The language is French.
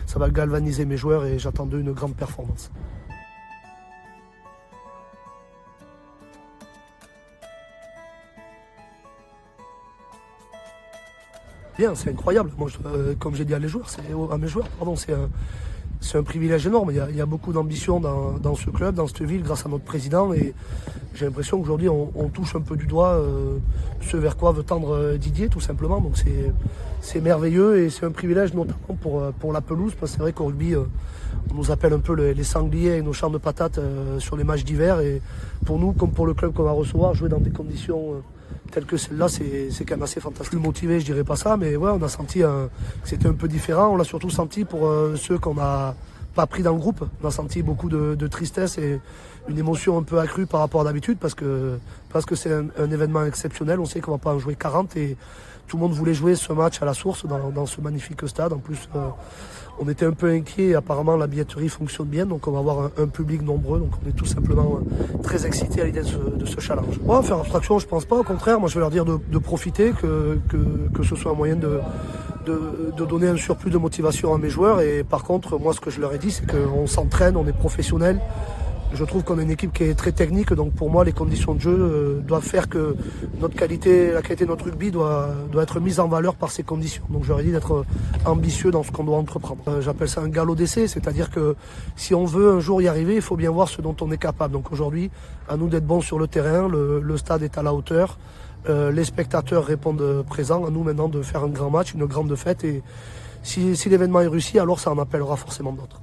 Ça va galvaniser mes joueurs et j'attends d'eux une grande performance. Bien, c'est incroyable. Moi, comme j'ai dit à mes joueurs, c'est un privilège énorme. Il y a beaucoup d'ambition dans ce club, dans cette ville, grâce à notre président. Et j'ai l'impression qu'aujourd'hui, on touche un peu du doigt ce vers quoi veut tendre Didier, tout simplement. Donc c'est merveilleux et c'est un privilège notamment pour la pelouse. Parce que c'est vrai qu'au rugby, on nous appelle un peu les sangliers et nos champs de patates sur les matchs d'hiver. Et pour nous, comme pour le club qu'on va recevoir, jouer dans des conditions telles que celle-là, c'est quand même assez fantastique. Plus motivé, je dirais pas ça, mais ouais, on a senti que c'était un peu différent. On l'a surtout senti pour ceux qu'on n'a pas pris dans le groupe. On a senti beaucoup de tristesse et une émotion un peu accrue par rapport à d'habitude parce que c'est un événement exceptionnel. On sait qu'on va pas en jouer 40 et tout le monde voulait jouer ce match à la source dans ce magnifique stade. En plus, on était un peu inquiets. Apparemment, la billetterie fonctionne bien, donc on va avoir un public nombreux. Donc on est tout simplement très excités à l'idée de ce challenge. Ouais, faire abstraction, je pense pas. Au contraire, moi je vais leur dire de profiter, que ce soit un moyen de donner un surplus de motivation à mes joueurs. Et par contre, moi ce que je leur ai dit, c'est qu'on s'entraîne, on est professionnels. Je trouve qu'on a une équipe qui est très technique, donc pour moi les conditions de jeu doivent faire que la qualité de notre rugby doit être mise en valeur par ces conditions. Donc j'aurais dit d'être ambitieux dans ce qu'on doit entreprendre. J'appelle ça un galop d'essai, c'est-à-dire que si on veut un jour y arriver, il faut bien voir ce dont on est capable. Donc aujourd'hui, à nous d'être bons sur le terrain, le stade est à la hauteur, les spectateurs répondent présents, à nous maintenant de faire un grand match, une grande fête, et si l'événement est réussi, alors ça en appellera forcément d'autres.